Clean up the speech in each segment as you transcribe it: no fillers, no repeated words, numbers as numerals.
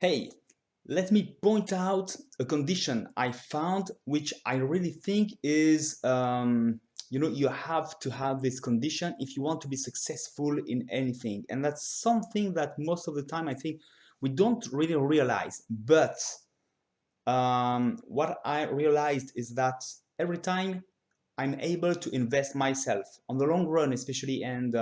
Hey, let me point out a condition I found, which I really think is, you have to have this condition if you want to be successful in anything. And that's something that most of the time I think we don't really realize. But what I realized is that every time I'm able to invest myself on the long run, especially, and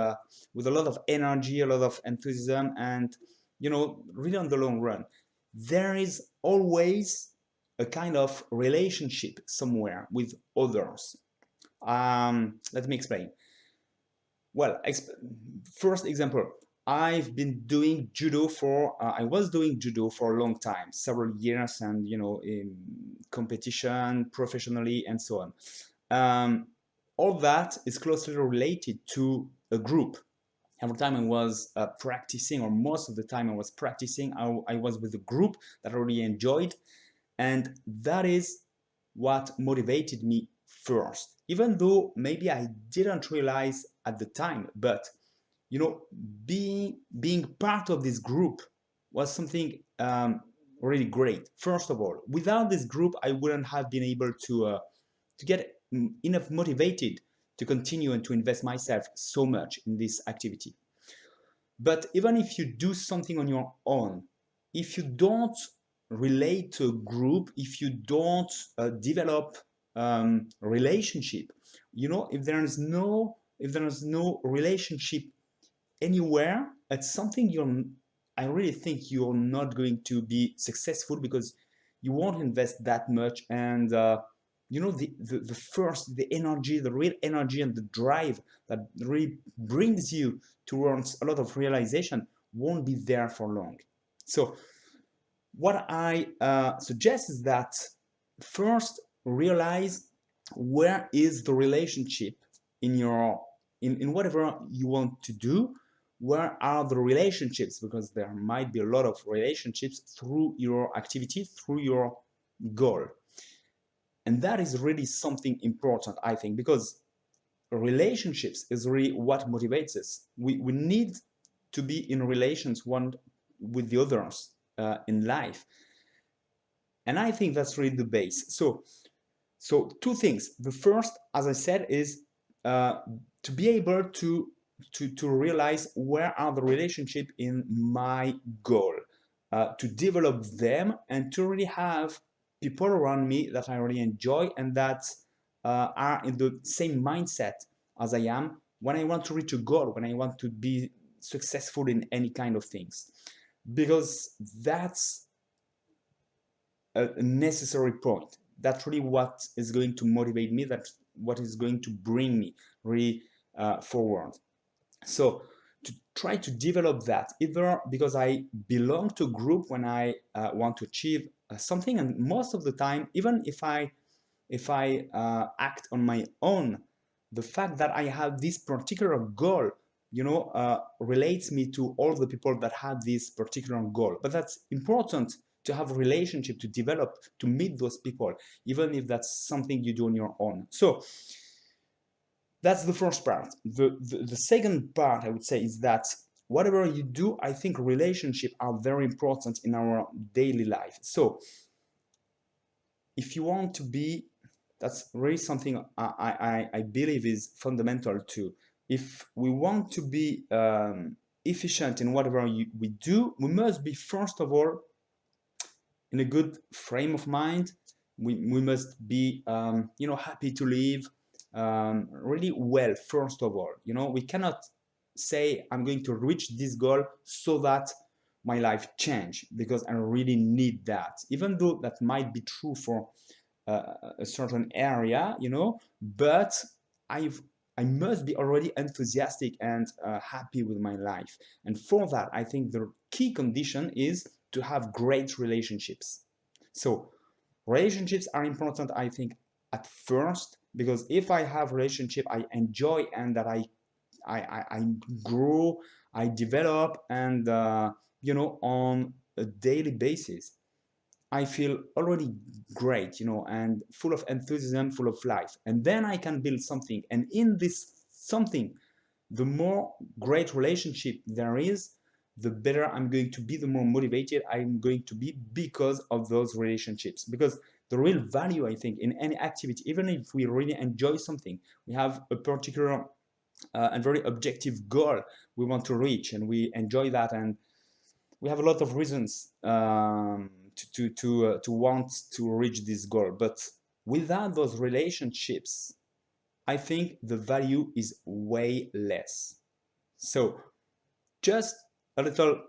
with a lot of energy, a lot of enthusiasm, and really on the long run, there is always a kind of relationship somewhere with others. Let me explain. Well, first example, I've been doing judo for, I was doing judo for a long time, several years, and in competition, professionally, and so on. Um, all that is closely related to a group. Every time I was practicing, or most of the time I was practicing, I was with a group that I really enjoyed, and that is what motivated me first, even though maybe I didn't realize at the time. But you know being part of this group was something really great. First of all, without this group I wouldn't have been able to get enough motivated to continue and to invest myself so much in this activity. But even if you do something on your own, if you don't relate to a group, if you don't develop relationship, if there is no relationship anywhere, it's something I really think you're not going to be successful, because you won't invest that much. And the energy, the real energy and the drive that really brings you towards a lot of realization won't be there for long. So what I suggest is that first realize where is the relationship in your in whatever you want to do. Where are the relationships? Because there might be a lot of relationships through your activity, through your goal. And that is really something important, I think, because relationships is really what motivates us. We need to be in relations one with the others in life. And I think that's really the base. So two things. The first, as I said, is to be able to realize where are the relationship in my goal, to develop them, and to really have people around me that I really enjoy and that are in the same mindset as I am when I want to reach a goal, when I want to be successful in any kind of things, because that's a necessary point. That's really what is going to motivate me. That's what is going to bring me really forward. So to try to develop that, either because I belong to a group when I want to achieve something, and most of the time, even if I act on my own, the fact that I have this particular goal, relates me to all the people that have this particular goal. But that's important to have a relationship, to develop, to meet those people, even if that's something you do on your own. So that's the first part. The second part, I would say, is that whatever you do, I think relationships are very important in our daily life. So if you want to be, that's really something I believe is fundamental too. If we want to be efficient in whatever we do, we must be, first of all, in a good frame of mind. We must be, happy to live really well, first of all. We cannot say, I'm going to reach this goal so that my life change, because I really need that, even though that might be true for a certain area, but I've I must be already enthusiastic and happy with my life. And for that, I think the key condition is to have great relationships. So relationships are important, I think, at first, because if I have relationship I enjoy and that I grow, I develop, and on a daily basis, I feel already great, and full of enthusiasm, full of life. And then I can build something. And in this something, the more great relationship there is, the better I'm going to be, the more motivated I'm going to be because of those relationships. Because the real value, I think, in any activity, even if we really enjoy something, we have a particular and very objective goal we want to reach, and we enjoy that, and we have a lot of reasons to want to reach this goal. But without those relationships, I think the value is way less. So just a little,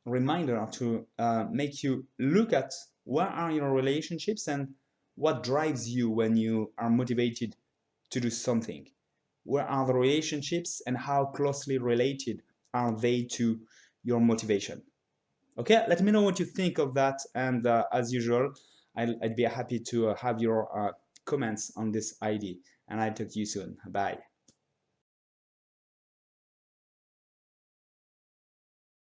reminder to make you look at where are your relationships and what drives you when you are motivated to do something. Where are the relationships and how closely related are they to your motivation? Okay, let me know what you think of that. And as usual, I'd be happy to have your comments on this idea. And I'll talk to you soon. Bye.